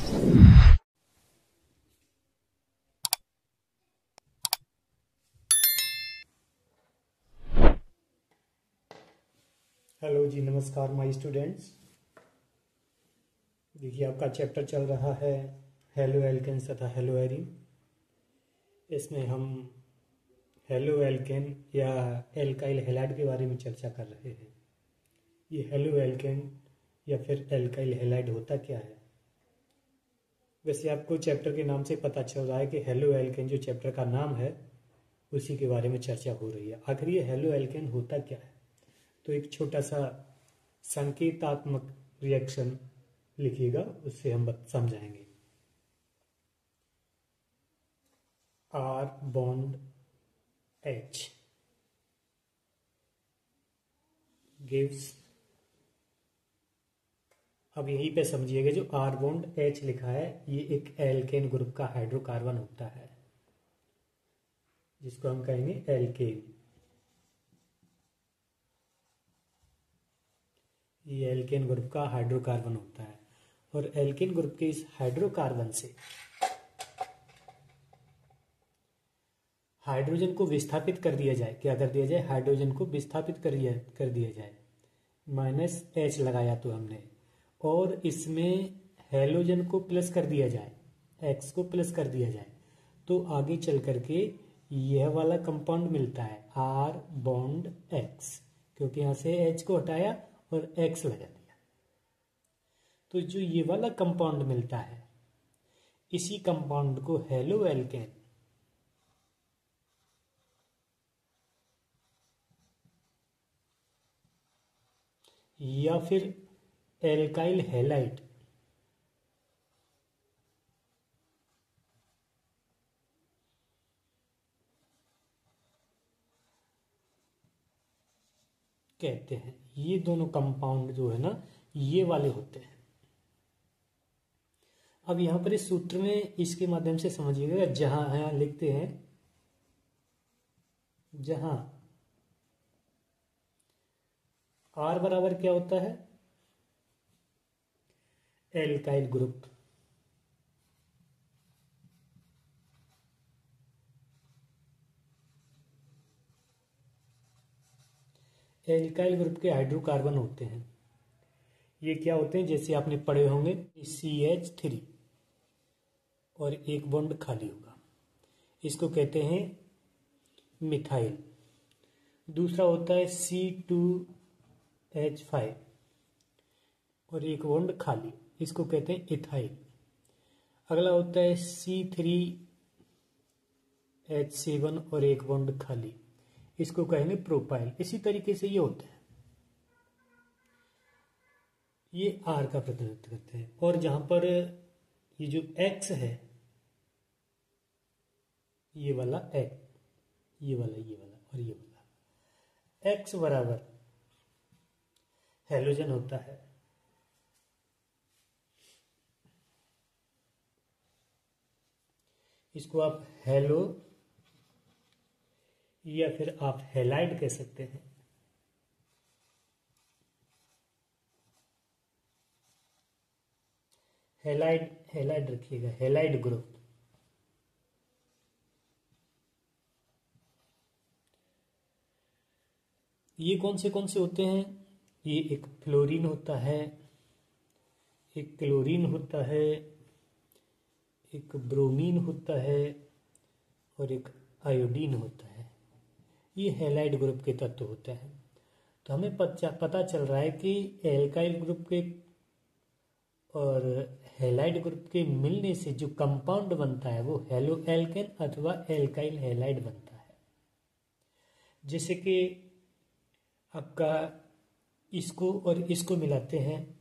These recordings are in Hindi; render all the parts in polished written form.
हेलो जी, नमस्कार माय स्टूडेंट्स। देखिए, आपका चैप्टर चल रहा है हेलो एल्केन्स तथा हेलो एरीन। इसमें हम हेलो एल्केन या एल्काइल हैलाइड के बारे में चर्चा कर रहे हैं। ये हेलो एल्केन या फिर एल्काइल हैलाइड होता क्या है? वैसे आपको चैप्टर के नाम से पता चल रहा है कि हेलो एल्केन जो चैप्टर का नाम है उसी के बारे में चर्चा हो रही है। आखिर ये हेलो एल्केन होता क्या है? तो एक छोटा सा संकेतात्मक रिएक्शन लिखिएगा, उससे हम समझाएंगे। R बॉन्ड H गिव्स, अब यहीं पे समझिएगा, जो R बॉन्ड H लिखा है ये एक एल्केन ग्रुप का हाइड्रोकार्बन होता है, जिसको हम कहेंगे एल्केन। ये एल्केन ग्रुप का हाइड्रोकार्बन होता है और एल्केन ग्रुप के इस हाइड्रोकार्बन से हाइड्रोजन को विस्थापित कर दिया जाए। क्या कर दिया जाए? हाइड्रोजन को विस्थापित कर दिया जाए। -H लगाया तो हमने, और इसमें हेलोजन को प्लस कर दिया जाए, X को प्लस कर दिया जाए, तो आगे चल करके यह वाला कंपाउंड मिलता है R बॉन्ड X, क्योंकि यहाँ से H को हटाया और X लगा दिया। तो जो ये वाला कंपाउंड मिलता है, इसी कंपाउंड को हेलो एल्केन या फिर एल्काइल हैलाइड कहते हैं। ये दोनों कंपाउंड जो है ना, ये वाले होते हैं। अब यहां पर इस सूत्र में इसके माध्यम से समझिएगा, जहां यहां लिखते हैं, जहां R बराबर क्या होता है? एल्काइल ग्रुप, एल्काइल ग्रुप के हाइड्रोकार्बन होते हैं। ये क्या होते हैं? जैसे आपने पढ़े होंगे, CH3 और एक बॉन्ड खाली होगा, इसको कहते हैं मिथाइल। दूसरा होता है C2H5 और एक बॉन्ड खाली, इसको कहते हैं इथाइल। अगला होता है C3H7 और एक बॉन्ड खाली, इसको कहेंगे प्रोपाइल। इसी तरीके से ये होता है, ये R का प्रतिनिधित्व करते हैं। और जहां पर ये जो X है, ये वाला X, ये वाला और ये वाला, X बराबर हेलोजन होता है। इसको आप हेलो या फिर आप हैलाइड कह सकते हैं। हैलाइड रखिएगा, हैलाइड ग्रुप। ये कौन से होते हैं? ये एक फ्लोरीन होता है, एक क्लोरीन होता है, एक ब्रोमीन होता है और एक आयोडीन होता है। ये हैलाइड ग्रुप के तत्व होते हैं। तो हमें पता चल रहा है कि एल्काइल ग्रुप के और हैलाइड ग्रुप के मिलने से जो कंपाउंड बनता है वो हेलो एल्केन अथवा एल्काइल हैलाइड बनता है। जैसे कि आपका इसको और इसको मिलाते हैं,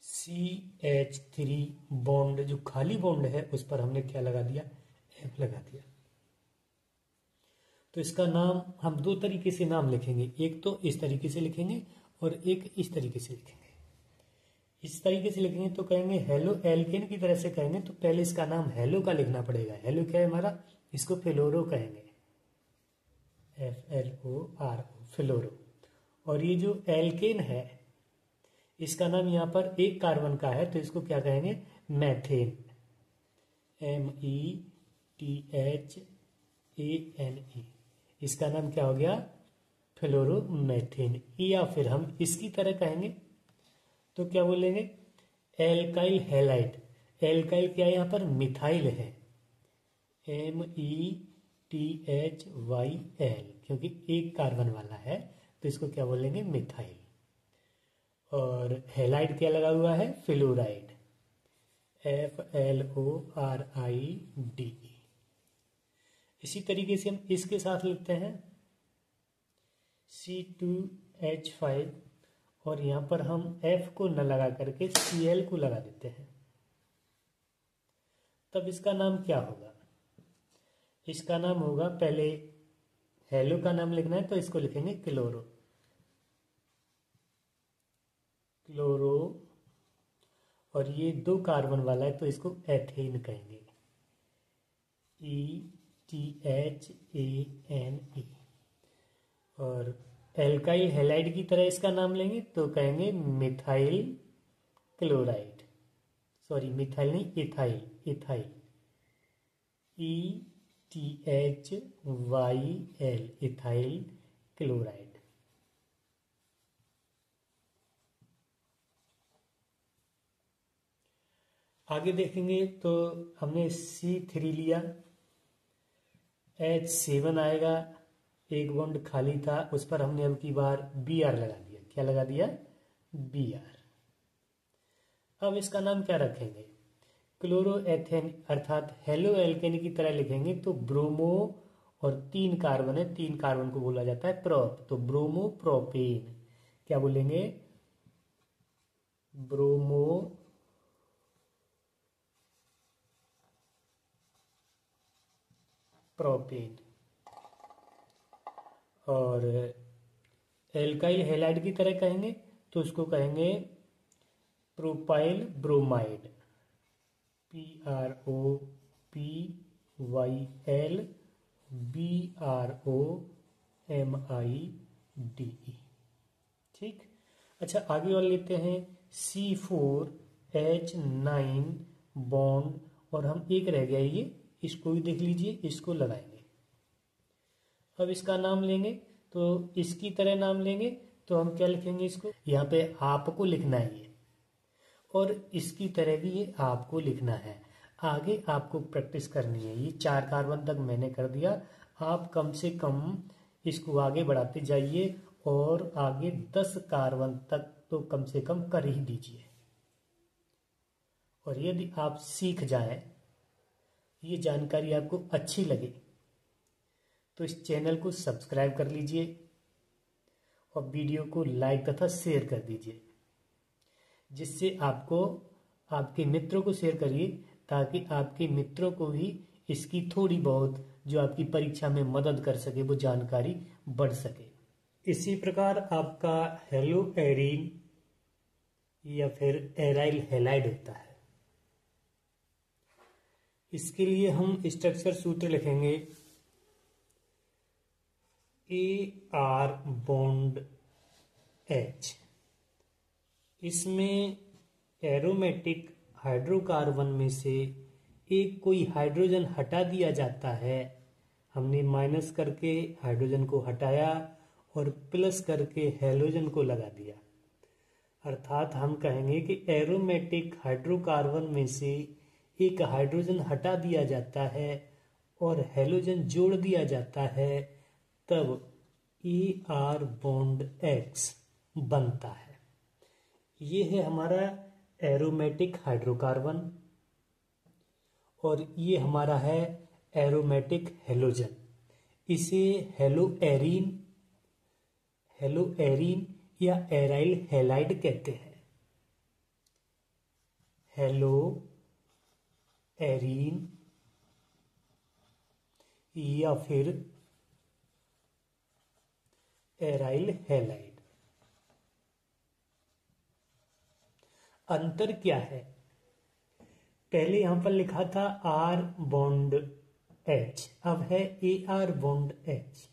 CH3 बॉन्ड, जो खाली बॉन्ड है उस पर हमने क्या लगा दिया? F लगा दिया। तो इसका नाम हम दो तरीके से नाम लिखेंगे, एक तो इस तरीके से लिखेंगे और एक इस तरीके से लिखेंगे। इस तरीके से लिखेंगे तो कहेंगे हेलो एल्केन की तरह से कहेंगे, तो पहले इसका नाम हेलो का लिखना पड़ेगा। हेलो क्या है हमारा? इसको फ्लोरो कहेंगे, FLORO, फ्लोरो। और ये जो एल्केन है, इसका नाम यहाँ पर एक कार्बन का है तो इसको क्या कहेंगे, मैथेन, METHANE। इसका नाम क्या हो गया, फ्लोरोमेथेन। या फिर हम इसकी तरह कहेंगे तो क्या बोलेंगे, एल्काइल हैलाइड। एल्काइल क्या है, यहाँ पर मिथाइल है, METHYL, क्योंकि एक कार्बन वाला है तो इसको क्या बोलेंगे, मिथाइल। और हैलाइड क्या लगा हुआ है, फ्लोराइड, FLORIDE। इसी तरीके से हम इसके साथ लिखते हैं C2H5, और यहां पर हम F को न लगा करके Cl को लगा देते हैं। तब इसका नाम क्या होगा, इसका नाम होगा, पहले हेलो का नाम लिखना है तो इसको लिखेंगे क्लोरो, और ये 2 कार्बन वाला है तो इसको एथेन कहेंगे, ETHANE। और एल्काइल हैलाइड की तरह इसका नाम लेंगे तो कहेंगे मिथाइल क्लोराइड, सॉरी मिथाइल नहीं, इथाइल, ETHYL, इथाइल क्लोराइड। आगे देखेंगे तो हमने C3 लिया, H7 आएगा, एक बॉन्ड खाली था, उस पर हमने अब की बार Br लगा दिया। क्या लगा दिया, Br। अब इसका नाम क्या रखेंगे, क्लोरोएथेन, अर्थात हेलो एल्केन की तरह लिखेंगे तो ब्रोमो, और 3 कार्बन है, 3 कार्बन को बोला जाता है प्रोप, तो ब्रोमो प्रोपेन। क्या बोलेंगे, ब्रोमो प्रोपेन। और एल्काइल हैलाइड की तरह कहेंगे तो उसको कहेंगे प्रोपाइल ब्रोमाइड, PROPYL ठीक। अच्छा, आगे और लेते हैं C4H9 बॉन्ड, और हम एक रह गया ये, इसको भी देख लीजिए, इसको लगाएंगे। अब इसका नाम लेंगे तो इसकी तरह नाम लेंगे तो हम क्या लिखेंगे, इसको यहाँ पे आपको लिखना है ये, और इसकी तरह भी ये आपको लिखना है। आगे आपको प्रैक्टिस करनी है, ये 4 कार्बन तक मैंने कर दिया, आप कम से कम इसको आगे बढ़ाते जाइए और आगे 10 कार्बन तक तो कम से कम कर ही दीजिए। और यदि आप सीख जाएं, ये जानकारी आपको अच्छी लगे तो इस चैनल को सब्सक्राइब कर लीजिए और वीडियो को लाइक तथा शेयर कर दीजिए, जिससे आपको, आपके मित्रों को शेयर करिए ताकि आपके मित्रों को भी इसकी थोड़ी बहुत जो आपकी परीक्षा में मदद कर सके, वो जानकारी बढ़ सके। इसी प्रकार आपका हेलो एरीन या फिर एराइल हैलाइड होता है। इसके लिए हम स्ट्रक्चर सूत्र लिखेंगे, AR बॉन्ड H। इसमें एरोमेटिक हाइड्रोकार्बन में से एक कोई हाइड्रोजन हटा दिया जाता है। हमने माइनस करके हाइड्रोजन को हटाया और प्लस करके हैलोजन को लगा दिया, अर्थात हम कहेंगे कि एरोमेटिक हाइड्रोकार्बन में से एक हाइड्रोजन हटा दिया जाता है और हैलोजन जोड़ दिया जाता है, तब AR बॉन्ड X बनता है। ये है हमारा एरोमेटिक हाइड्रोकार्बन और ये हमारा है एरोमेटिक हैलोजन। इसे हेलो एरीन या एराइल हैलाइड कहते हैं। हेलो एरीन या फिर एराइल हैलाइड। अंतर क्या है, पहले यहां पर लिखा था R बॉन्ड H, अब है AR बॉन्ड H।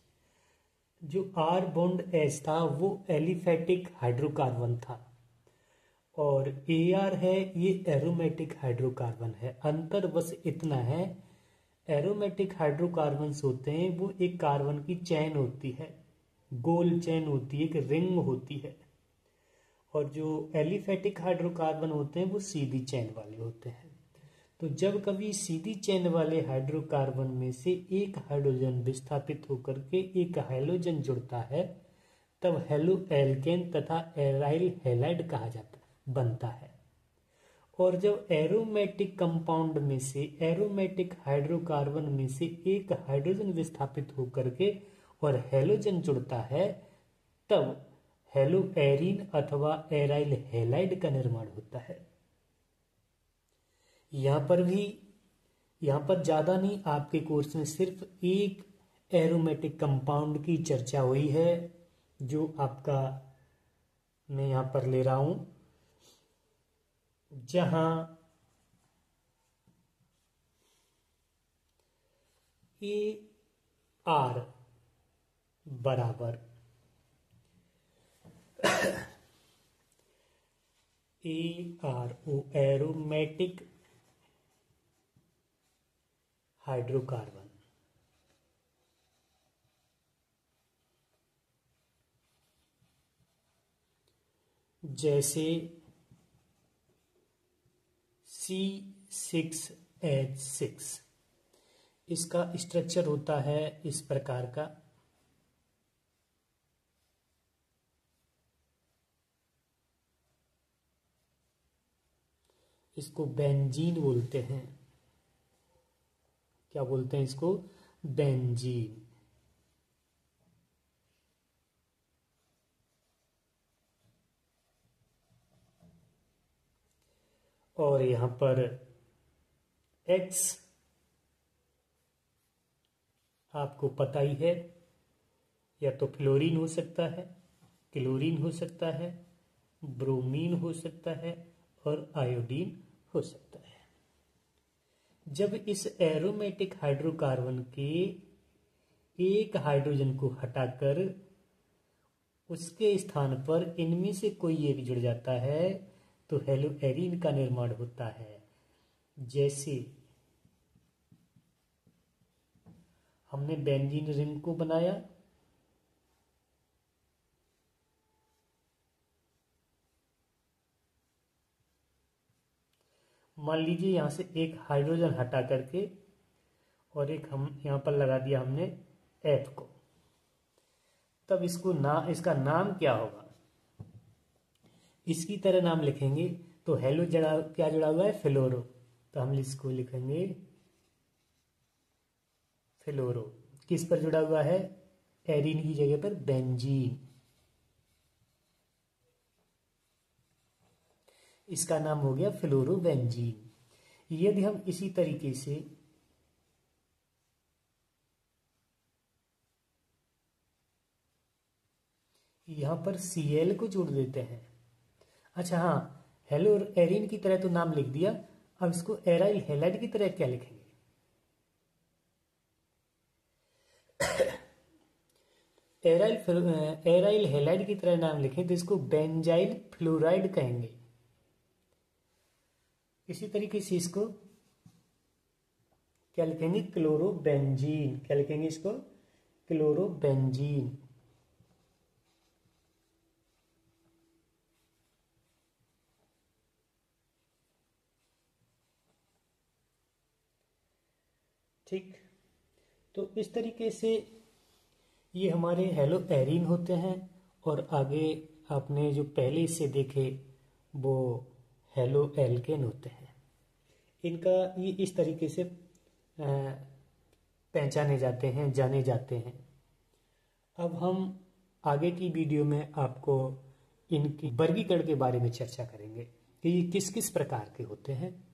जो R बॉन्ड H था वो एलिफेटिक हाइड्रोकार्बन था, और AR है ये एरोमेटिक हाइड्रोकार्बन है। अंतर बस इतना है, एरोमेटिक हाइड्रोकार्बन्स होते हैं वो एक कार्बन की चैन होती है, गोल चैन होती है, एक रिंग होती है। और जो एलिफेटिक हाइड्रोकार्बन होते हैं वो सीधी चैन वाले होते हैं। तो जब कभी सीधी चैन वाले हाइड्रोकार्बन में से एक हाइड्रोजन विस्थापित होकर के एक हाइड्रोजन जुड़ता है तब हेलो एल्केन तथा एराइल हैलाइड कहा जाता बनता है। और जब एरोमेटिक कंपाउंड में से एरोमेटिक हाइड्रोकार्बन में से एक हाइड्रोजन विस्थापित होकर के और हेलोजन जुड़ता है तब हेलो एरीन अथवा एराइल हैलाइड का निर्माण होता है। यहां पर ज्यादा नहीं, आपके कोर्स में सिर्फ एक एरोमेटिक कंपाउंड की चर्चा हुई है जो आपका मैं यहां पर ले रहा हूं, जहां AR बराबर ARO एरोमेटिक हाइड्रोकार्बन, जैसे C6H6, इसका स्ट्रक्चर होता है इस प्रकार का। इसको बेंजीन बोलते हैं। क्या बोलते हैं इसको? बेंजीन। और यहां पर X आपको पता ही है, या तो फ्लोरीन हो सकता है, क्लोरीन हो सकता है, ब्रोमीन हो सकता है और आयोडीन हो सकता है। जब इस एरोमेटिक हाइड्रोकार्बन के एक हाइड्रोजन को हटाकर उसके स्थान पर इनमें से कोई एक जुड़ जाता है तो हेलो एरीन का निर्माण होता है। जैसे हमने बेंजीन रिंग को बनाया, मान लीजिए यहां से एक हाइड्रोजन हटा करके और एक हम यहां पर लगा दिया हमने F को, तब इसका नाम क्या होगा? इसकी तरह नाम लिखेंगे तो हेलो क्या जुड़ा हुआ है? फ्लोरो, तो हम इसको लिखेंगे फ्लोरो। किस पर जुड़ा हुआ है? एरीन की जगह पर बेंजीन। इसका नाम हो गया फ्लोरोबेंजीन। यदि हम इसी तरीके से यहां पर Cl को जोड़ देते हैं। अच्छा हाँ, हेलो एरीन की तरह तो नाम लिख दिया, अब इसको एराइल हैलाइड की तरह क्या लिखेंगे? एराइल हैलाइड की तरह नाम लिखें तो इसको बेंजाइल फ्लोराइड कहेंगे। इसी तरीके से इसको क्या लिखेंगे? क्लोरोबेंजीन। क्या लिखेंगे इसको? क्लोरोबेंजीन। ठीक, तो इस तरीके से ये हमारे हेलो एरीन होते हैं। और आगे आपने जो पहले इससे देखे वो हेलो एल्केन होते हैं। इनका ये इस तरीके से पहचाने जाते हैं, जाने जाते हैं। अब हम आगे की वीडियो में आपको इनकी वर्गीकरण के बारे में चर्चा करेंगे कि ये किस किस प्रकार के होते हैं।